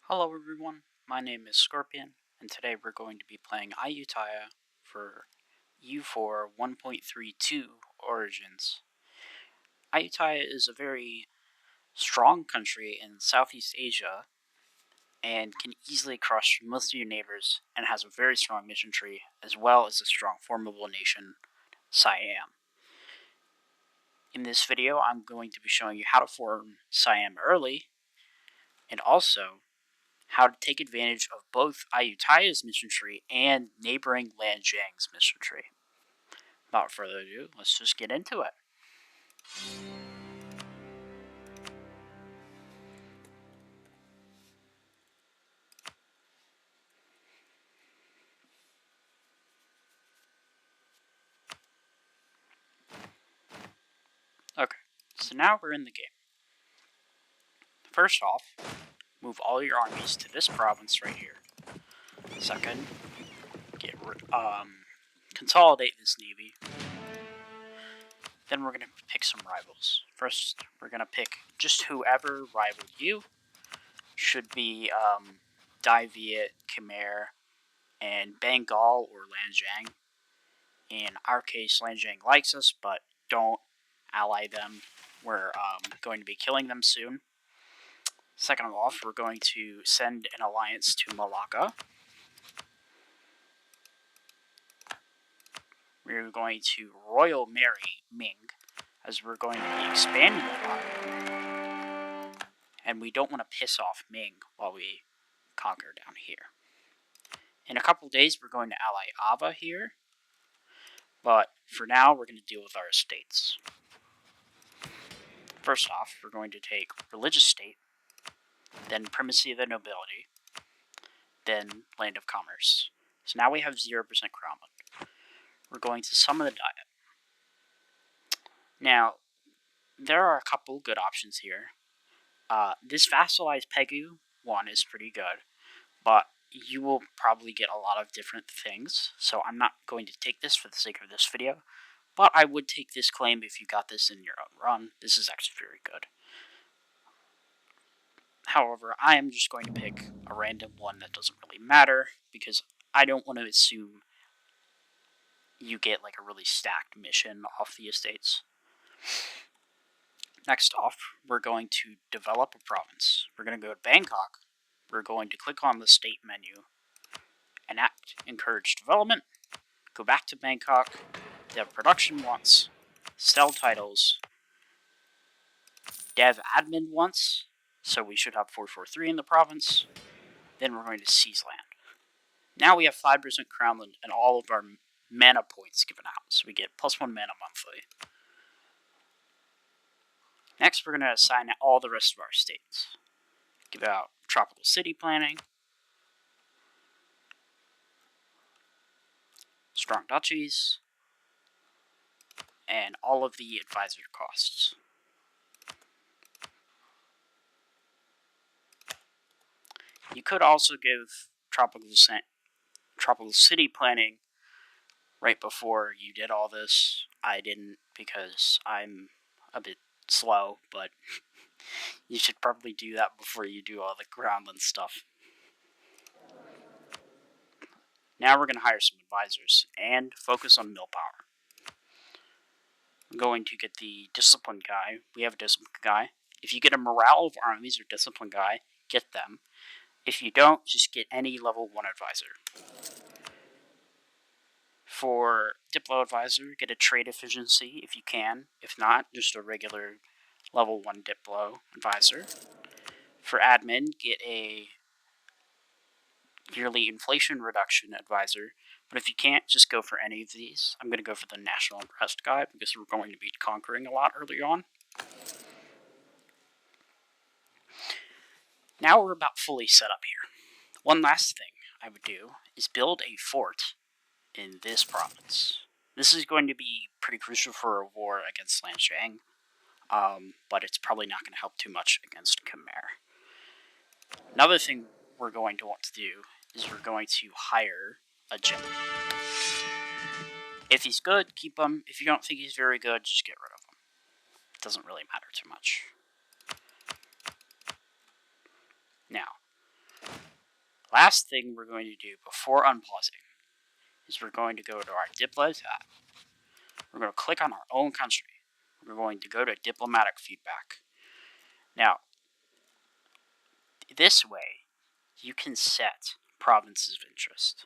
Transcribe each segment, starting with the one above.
Hello everyone, my name is Scorpion, and today we're going to be playing Ayutthaya for U4 1.32 Origins. Ayutthaya is a very strong country in Southeast Asia and can easily crush most of your neighbors and has a very strong mission tree as well as a strong formable nation, Siam. In this video I'm going to be showing you how to form Siam early and also how to take advantage of both Ayutthaya's mission tree and neighboring Lanjiang's mission tree. Without further ado, let's just get into it. Okay, so now we're in the game. First off, move all your armies to this province right here. Second, consolidate this navy. Then we're going to pick some rivals. First, we're going to pick just whoever rivaled you. Should be Dai Viet, Khmer, and Bengal or Lanjiang. In our case, Lanjiang likes us, but don't ally them. We're going to be killing them soon. Second off, we're going to send an alliance to Malacca. We're going to royal marry Ming, as we're going to be expanding a lot. And we don't want to piss off Ming while we conquer down here. In a couple days, we're going to ally Ava here. But for now, we're going to deal with our estates. First off, we're going to take religious state, then primacy of the nobility, then land of commerce. So now we have 0% crownland. We're going to summon the diet. Now, there are a couple good options here. This vassalized Pegu one is pretty good, but you will probably get a lot of different things, so I'm not going to take this for the sake of this video, but I would take this claim if you got this in your own run. This is actually very good. However, I am just going to pick a random one that doesn't really matter, because I don't want to assume you get like a really stacked mission off the estates. Next off, we're going to develop a province. We're going to go to Bangkok. We're going to click on the state menu, enact encourage development, go back to Bangkok, dev production once, sell titles, dev admin once, so we should have 443 in the province, then we're going to seize land. Now we have 5% crownland and all of our mana points given out, so we get +1 mana monthly. Next, we're going to assign all the rest of our states. Give out tropical city planning, strong duchies, and all of the advisor costs. You could also give tropical city planning right before you did all this. I didn't because I'm a bit slow, but you should probably do that before you do all the groundland stuff. Now we're going to hire some advisors and focus on mill power. I'm going to get the discipline guy. We have a discipline guy. If you get a morale of armies or discipline guy, get them. If you don't, just get any level 1 advisor. For Diplo Advisor, get a trade efficiency if you can. If not, just a regular level 1 Diplo Advisor. For admin, get a yearly inflation reduction advisor. But if you can't, just go for any of these. I'm going to go for the national unrest guy because we're going to be conquering a lot early on. Now we're about fully set up here. One last thing I would do is build a fort in this province. This is going to be pretty crucial for a war against Lanjiang, but it's probably not going to help too much against Khmer. Another thing we're going to want to do is we're going to hire a general. If he's good, keep him. If you don't think he's very good, just get rid of him. It doesn't really matter too much. Now, Last thing we're going to do before unpausing is we're going to go to our Diplo tab. We're going to click on our own country. We're going to go to diplomatic feedback. Now, this way, you can set provinces of interest.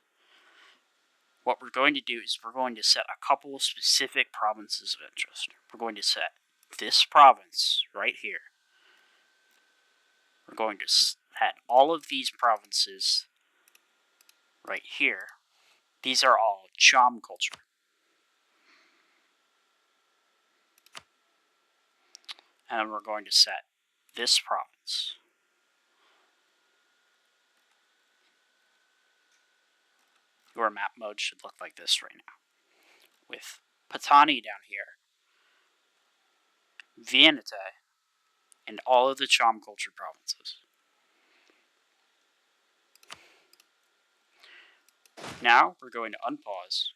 What we're going to do is we're going to set a couple of specific provinces of interest. We're going to set this province right here. We're going to set all of these provinces right here. These are all Cham culture. And then we're going to set this province. Your map mode should look like this right now, with Patani down here, Viennete, and all of the Cham culture provinces. Now we're going to unpause.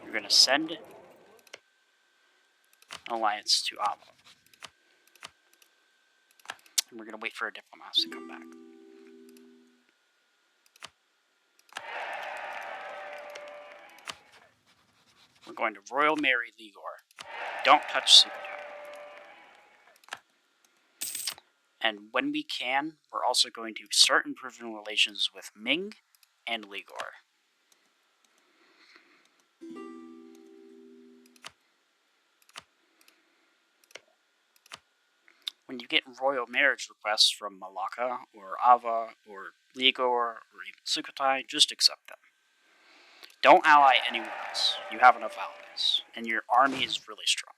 We're going to send an alliance to Ava. And we're going to wait for our diplomats to come back. We're going to Royal Marry Ligor. Don't touch Sukhothai. And when we can, we're also going to start improving relations with Ming and Ligor. When you get royal marriage requests from Malacca, or Ava, or Ligor, or even Sukhothai, just accept them. Don't ally anyone else. You have enough allies, and your army is really strong.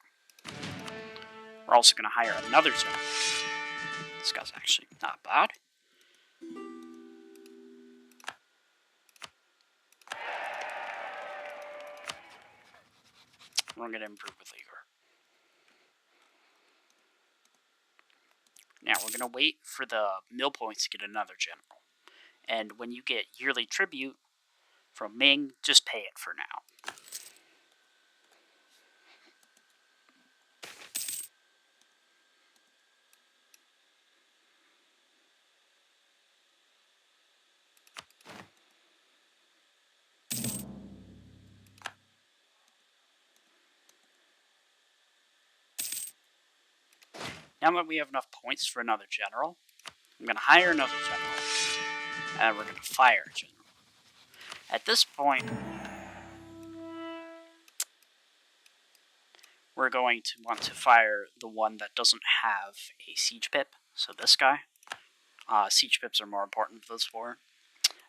We're also going to hire another general. This guy's actually not bad. We're going to improve with Ligor. Now, we're going to wait for the mill points to get another general. And when you get yearly tribute from Ming, just pay it for now. Now that we have enough points for another general, I'm going to hire another general, and we're going to fire a general. At this point, we're going to want to fire the one that doesn't have a siege pip, so this guy. Siege pips are more important for this war.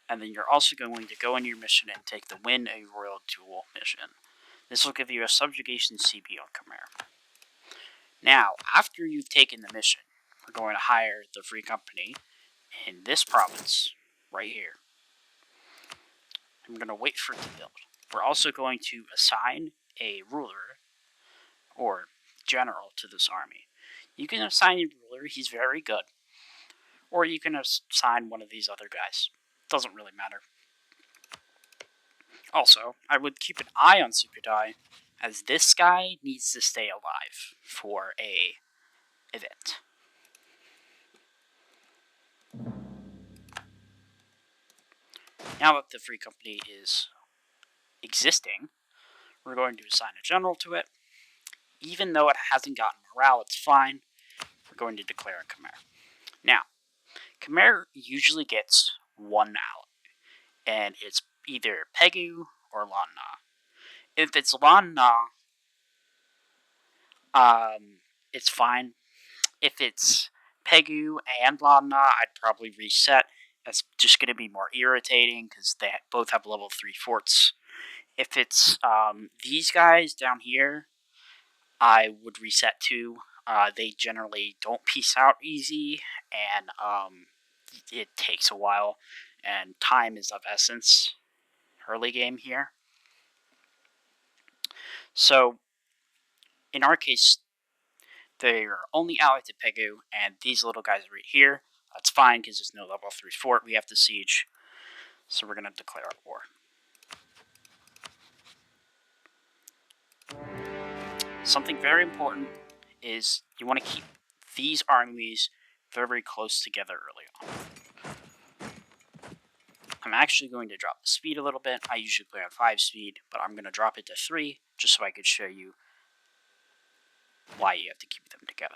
And then you're also going to go on your mission and take the Win a Royal Duel mission. This will give you a subjugation CB on Khmer. Now, after you've taken the mission, we're going to hire the Free Company in this province, right here. And we're going to wait for it to build. We're also going to assign a ruler, or general, to this army. You can assign a ruler, he's very good. Or you can assign one of these other guys. Doesn't really matter. Also, I would keep an eye on Sukhothai, as this guy needs to stay alive for a event. Now that the Free Company is existing, we're going to assign a general to it. Even though it hasn't gotten morale, it's fine. We're going to declare a Khmer. Now, Khmer usually gets one ally, and it's either Pegu or Lan Na. If it's Lan Na, it's fine. If it's Pegu and Lan Na, I'd probably reset. That's just going to be more irritating because they both have level 3 forts. If it's these guys down here, I would reset too. They generally don't peace out easy, and it takes a while, and time is of essence early game here. So, in our case, they're only allied to Pegu, and these little guys right here, that's fine because there's no level 3 fort we have to siege, so we're going to declare our war. Something very important is you want to keep these armies very close together early on. I'm actually going to drop the speed a little bit. I usually play on 5 speed, but I'm going to drop it to 3 just so I could show you why you have to keep them together.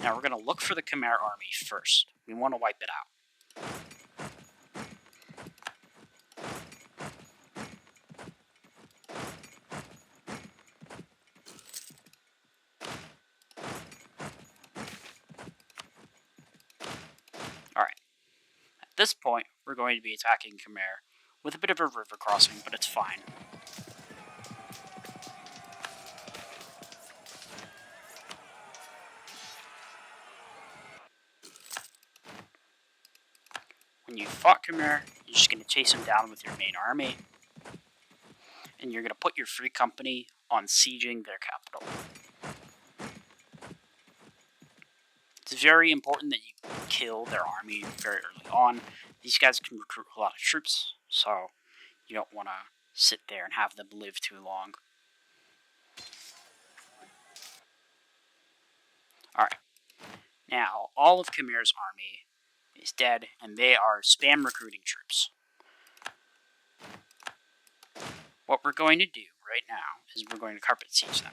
Now we're going to look for the Khmer army first. We want to wipe it out. Alright. At this point, we're going to be attacking Khmer with a bit of a river crossing, but it's fine. When you fought Khmer, you're just going to chase him down with your main army, and you're going to put your free company on sieging their capital. It's very important that you kill their army very early on. These guys can recruit a lot of troops, so you don't want to sit there and have them live too long. Alright. Now, all of Khmer's army is dead, and they are spam recruiting troops. What we're going to do right now is we're going to carpet siege them.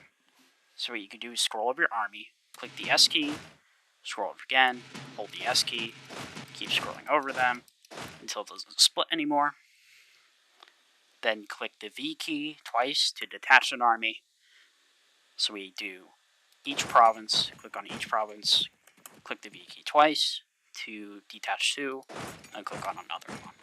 So what you can do is scroll over your army, click the S key, scroll over again, hold the S key, keep scrolling over them until it doesn't split anymore. Then click the V key twice to detach an army. So we do each province, click on each province, click the V key twice to detach two, and click on another one.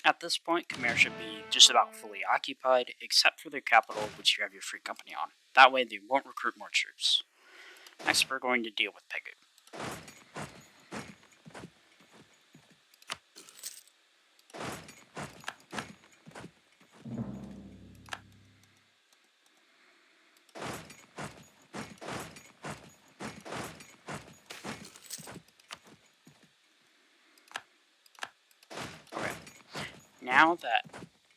At this point, Khmer should be just about fully occupied, except for their capital, which you have your free company on. That way they won't recruit more troops. Next, we're going to deal with Pegu. Okay, now that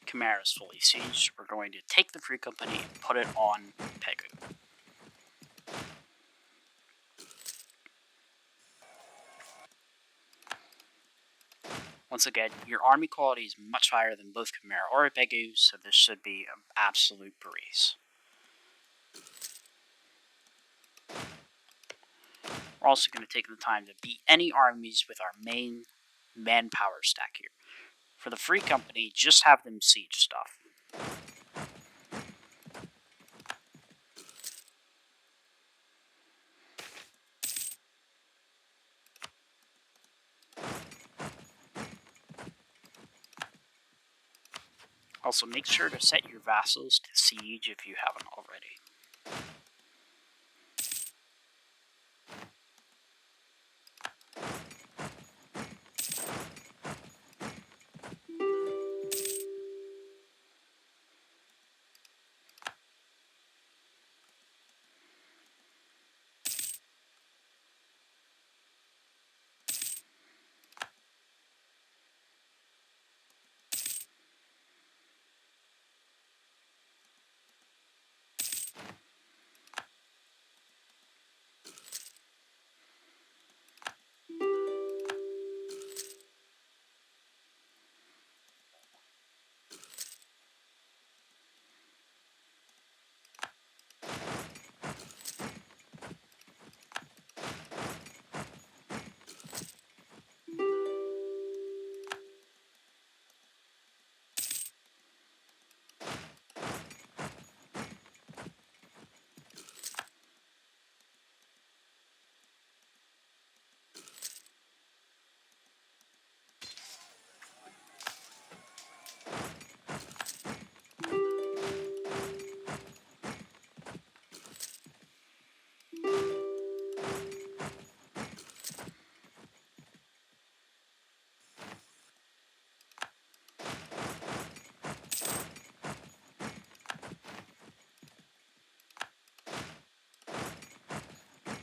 Khmer is fully sieged, we're going to take the free company and put it on Pegu. Once again, your army quality is much higher than both Khmer or Pegu, so this should be an absolute breeze. We're also going to take the time to beat any armies with our main manpower stack here. For the free company, just have them siege stuff. Also, make sure to set your vassals to siege if you haven't already.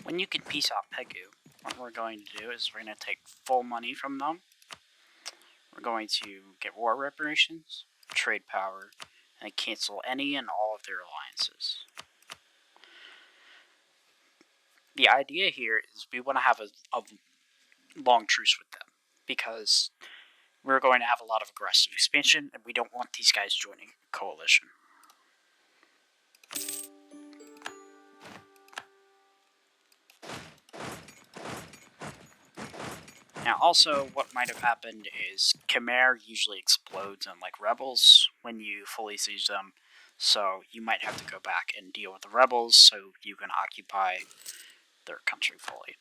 When you can peace out Pegu, what we're going to do is we're going to take full money from them. We're going to get war reparations, trade power, and cancel any and all of their alliances. The idea here is we want to have a long truce with them, because we're going to have a lot of aggressive expansion, and we don't want these guys joining a coalition. Now, also, what might have happened is Khmer usually explodes in like rebels when you fully siege them, so you might have to go back and deal with the rebels so you can occupy their country fully.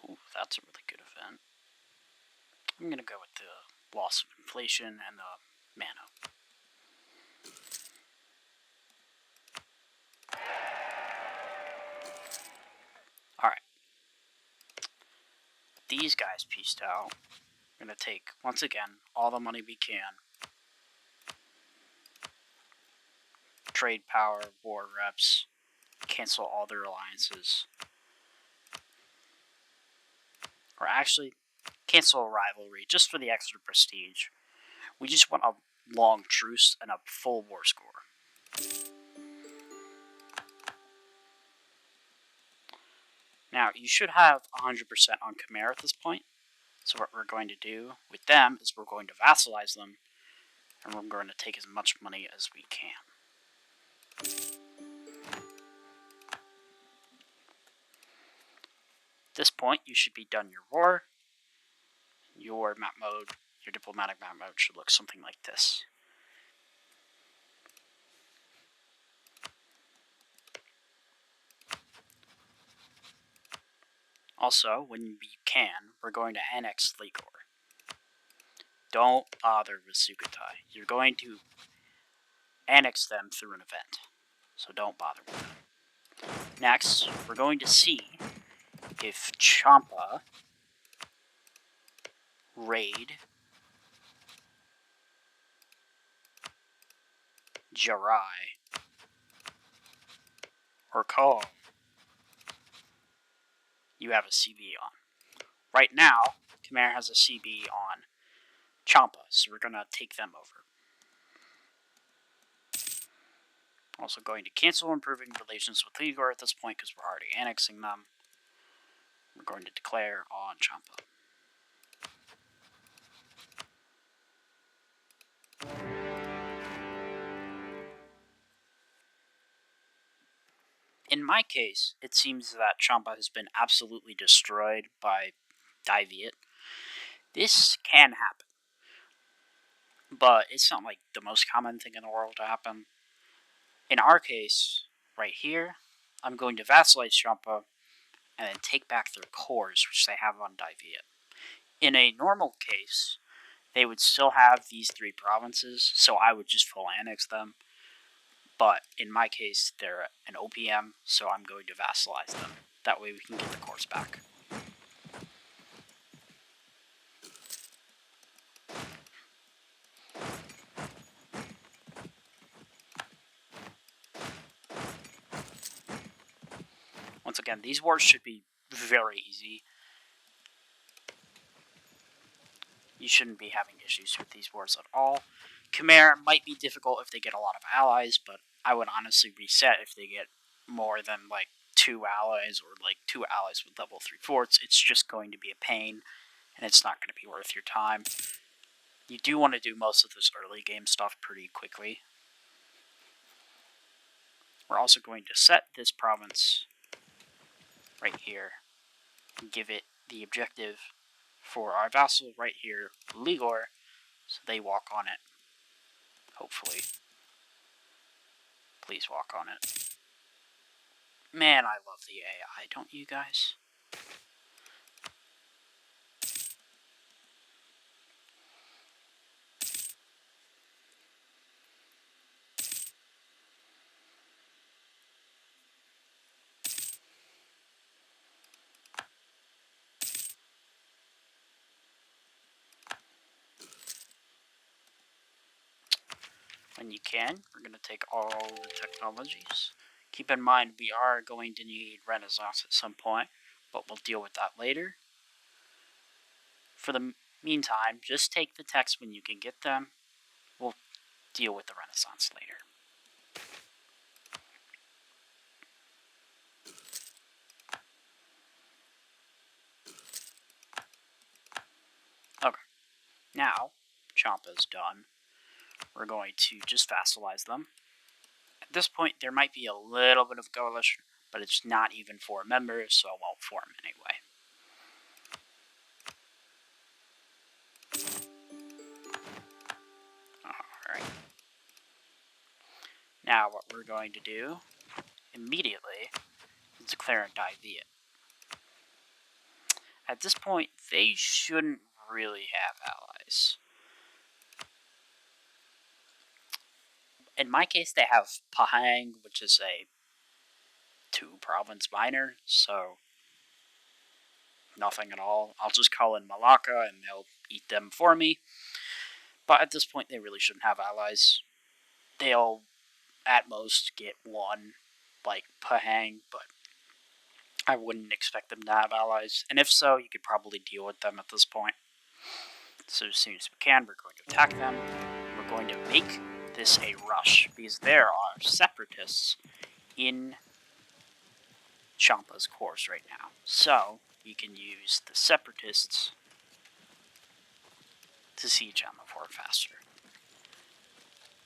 Ooh, that's a really good event. I'm going to go with the loss of inflation and the mana. Alright. These guys pieced out. We're going to take, once again, all the money we can. Trade power, war reps, cancel all their alliances. Or actually, cancel a rivalry just for the extra prestige. We just want a long truce and a full war score. Now, you should have 100% on Khmer at this point. So what we're going to do with them is we're going to vassalize them, and we're going to take as much money as we can. At this point, you should be done your war. Your map mode, your diplomatic map mode should look something like this. Also, when we can, we're going to annex Ligor. Don't bother with Sukhothai. You're going to annex them through an event, so don't bother with them. Next, we're going to see if Champa raid Jarai or Ko. You have a CB on. Right now, Khmer has a CB on Champa, so we're going to take them over. Also going to cancel improving relations with Ligor at this point because we're already annexing them. We're going to declare on Champa. In my case, it seems that Champa has been absolutely destroyed by Dai Viet. This can happen, but it's not like the most common thing in the world to happen. In our case, right here, I'm going to vassalize Champa and then take back their cores, which they have on Dai Viet. In a normal case, they would still have these 3 provinces, so I would just full annex them. But in my case, they're an OPM, so I'm going to vassalize them. That way we can get the cores back. Once again, these wars should be very easy. You shouldn't be having issues with these wars at all. Khmer might be difficult if they get a lot of allies, but I would honestly reset if they get more than like 2 allies or like 2 allies with level 3 forts. It's just going to be a pain, and it's not going to be worth your time. You do want to do most of this early game stuff pretty quickly. We're also going to set this province right here and give it the objective for our vassal right here, Ligor, so they walk on it. Hopefully. Please walk on it. Man, I love the AI, don't you guys? When you can, we're going to take all the technologies. Keep in mind, we are going to need Renaissance at some point, but we'll deal with that later. For the meantime, just take the techs when you can get them. We'll deal with the Renaissance later. Okay, now Champa's done. We're going to just vassalize them. At this point, there might be a little bit of coalition, but it's not even 4 members, so it won't form anyway. Alright. Now what we're going to do immediately is declare Ayutthaya. At this point, they shouldn't really have allies. In my case, they have Pahang, which is a 2-province minor, so nothing at all. I'll just call in Malacca and they'll eat them for me. But at this point, they really shouldn't have allies. They'll, at most, get 1, like Pahang, but I wouldn't expect them to have allies. And if so, you could probably deal with them at this point. So as soon as we can, we're going to attack them. We're going to make this a rush, because there are separatists in Champa's course right now. So we can use the separatists to siege on the fort faster.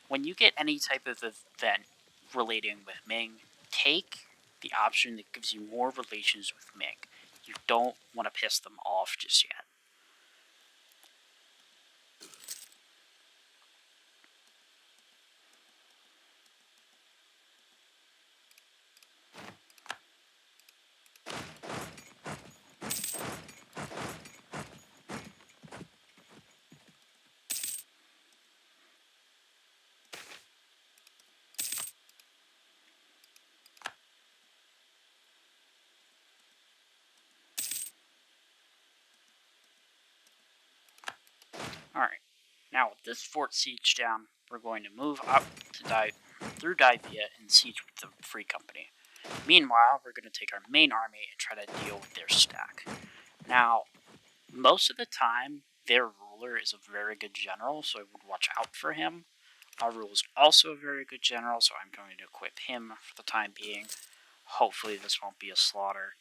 When you get any type of event relating with Ming, take the option that gives you more relations with Ming. You don't want to piss them off just yet. Alright, now with this fort siege down, we're going to move up to through Ayutthaya and siege with the Free Company. Meanwhile, we're going to take our main army and try to deal with their stack. Now, most of the time, their ruler is a very good general, so I would watch out for him. Our ruler is also a very good general, so I'm going to equip him for the time being. Hopefully this won't be a slaughter.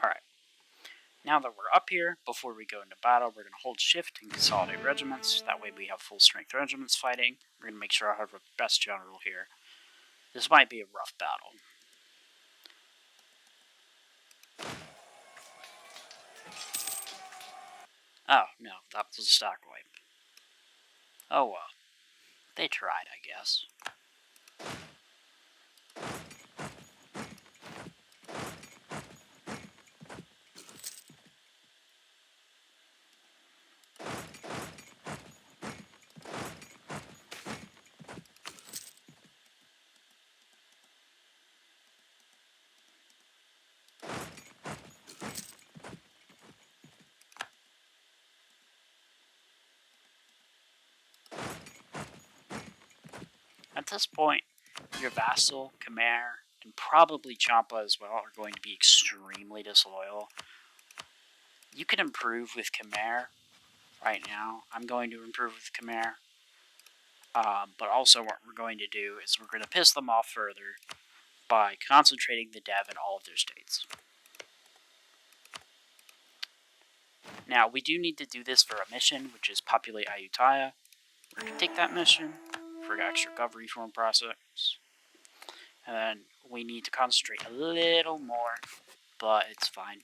Alright. Now that we're up here, before we go into battle, we're going to hold shift and consolidate regiments. That way we have full strength regiments fighting. We're going to make sure I have the best general here. This might be a rough battle. Oh, no, that was a stock wipe. Oh well. They tried, I guess. this point, your vassal, Khmer, and probably Champa as well are going to be extremely disloyal. You can improve with Khmer right now. I'm going to improve with Khmer. But also what we're going to do is we're going to piss them off further by concentrating the dev in all of their states. Now, we do need to do this for a mission, which is populate Ayutthaya. We're going to take that mission for extra gov reform process. And then we need to concentrate a little more, but it's fine.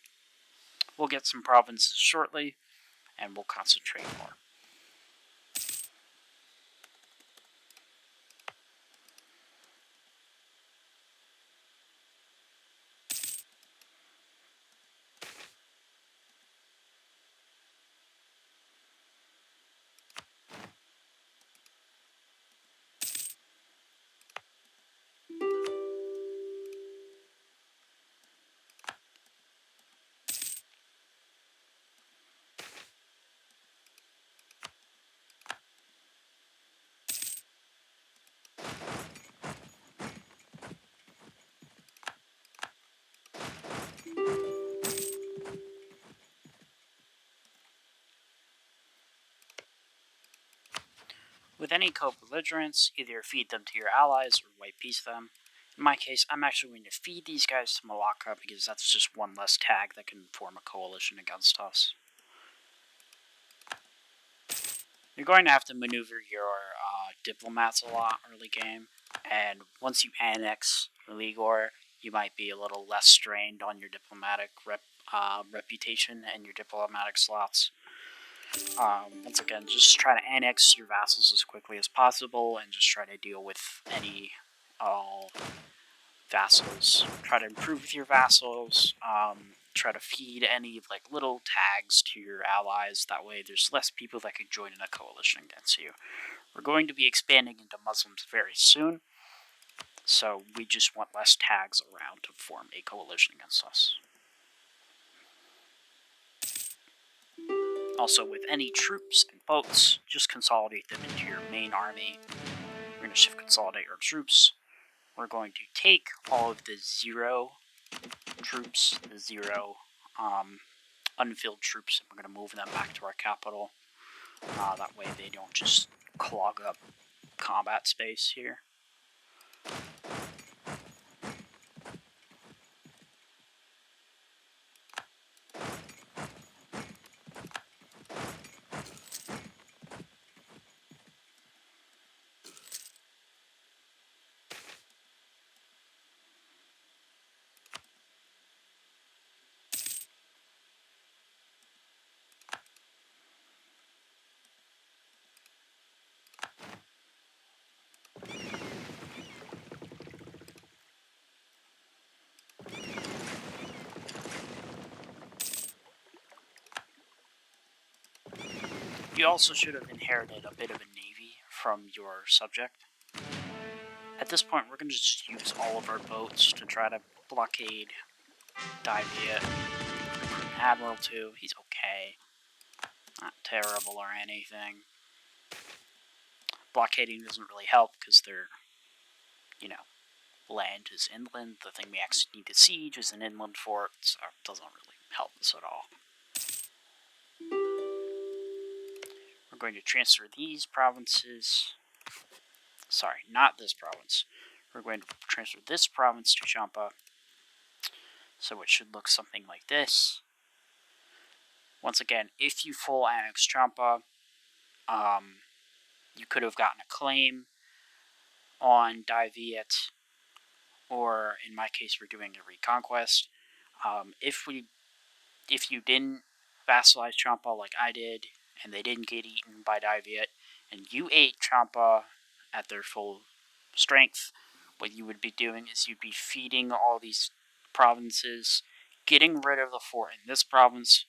We'll get some provinces shortly, and we'll concentrate more. With any co-belligerents, either feed them to your allies or white peace them. In my case, I'm actually going to feed these guys to Malacca because that's just one less tag that can form a coalition against us. You're going to have to maneuver your diplomats a lot early game, and once you annex Ligor, you might be a little less strained on your diplomatic reputation and your diplomatic slots. Once again, just try to annex your vassals as quickly as possible, and just try to deal with any vassals. Try to improve with your vassals. Try to feed any little tags to your allies. That way, there's less people that could join in a coalition against you. We're going to be expanding into Muslims very soon, so we just want less tags around to form a coalition against us. Also, with any troops and boats, just consolidate them into your main army. We're going to shift consolidate our troops. We're going to take all of the 0 troops, the 0 unfilled troops, and we're going to move them back to our capital. That way they don't just clog up combat space here. You also should have inherited a bit of a navy from your subject. At this point, we're going to just use all of our boats to try to blockade Divia. Admiral too, he's okay. Not terrible or anything. Blockading doesn't really help because they're, land is inland. The thing we actually need to siege is an inland fort, so it doesn't really help us at all. We're going to transfer these provinces. Sorry, not this province. We're going to transfer this province to Champa. So it should look something like this. Once again, if you full annex Champa, you could have gotten a claim on Diviet, or in my case, we're doing a reconquest. If you didn't vassalize Champa like I did, and they didn't get eaten by Diviet, and you ate Champa at their full strength, what you would be doing is you'd be feeding all these provinces, getting rid of the fort in this province,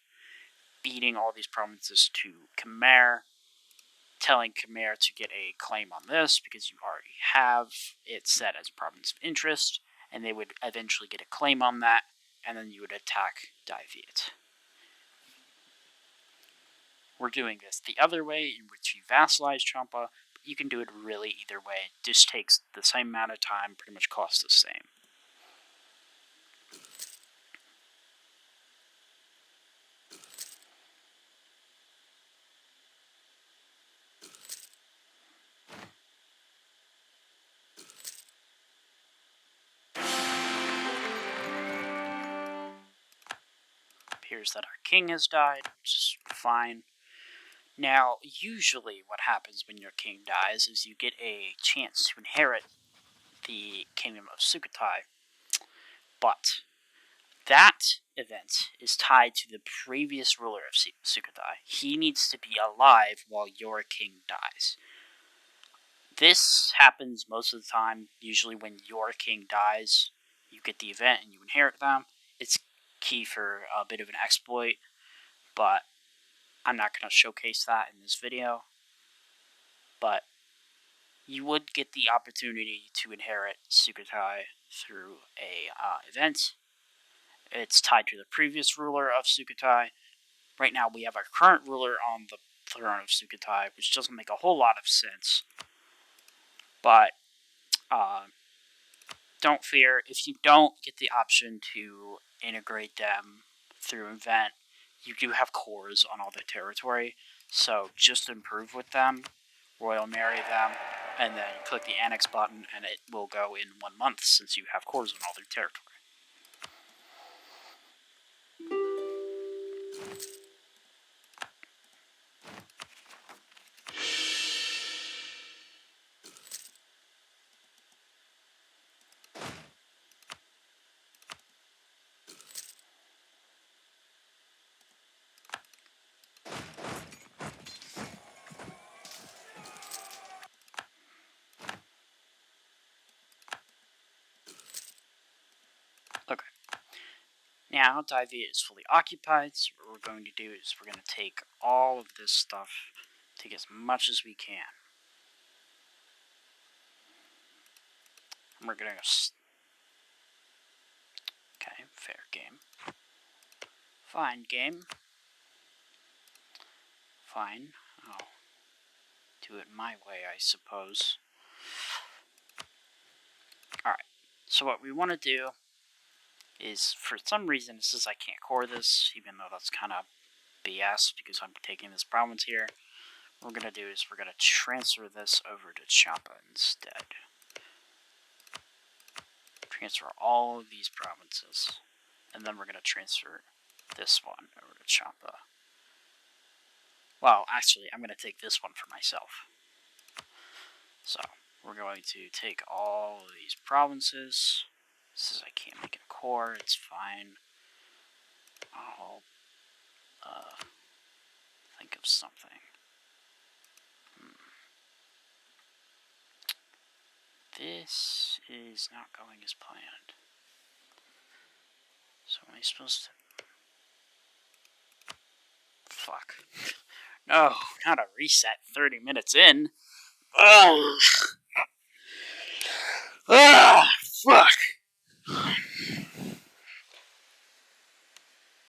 feeding all these provinces to Khmer, telling Khmer to get a claim on this because you already have it set as a province of interest, and they would eventually get a claim on that, and then you would attack Diviet. We're doing this the other way, in which you vassalize Champa, but you can do it really either way. It just takes the same amount of time, pretty much costs the same. Appears that our king has died, which is fine. Now, usually what happens when your king dies is you get a chance to inherit the kingdom of Sukhothai, but that event is tied to the previous ruler of Sukhothai. He needs to be alive while your king dies. This happens most of the time, usually when your king dies, you get the event and you inherit them. It's key for a bit of an exploit, but I'm not going to showcase that in this video. But you would get the opportunity to inherit Sukhothai through a event. It's tied to the previous ruler of Sukhothai. Right now we have our current ruler on the throne of Sukhothai, which doesn't make a whole lot of sense. But don't fear, if you don't get the option to integrate them through event, you do have cores on all the territory, so just improve with them, royal marry them, and then click the annex button and it will go in 1 month since you have cores on all their territory. Okay. Now, Ayutthaya is fully occupied, so what we're going to do is we're going to take all of this stuff, take as much as we can. And we're going to... Okay, fair game. Fine game. Fine. I'll do it my way, I suppose. Alright, so what we want to do is, for some reason, it says I can't core this, even though that's kind of BS, because I'm taking this province here. What we're going to do is we're going to transfer this over to Champa instead. Transfer all of these provinces, and then we're going to transfer this one over to Champa. Well, actually, I'm going to take this one for myself. So, we're going to take all of these provinces. Says I can't make it a core, it's fine. I'll think of something. This is not going as planned. So am I supposed to... Fuck. No, not a reset 30 minutes in. Ugh. Ugh,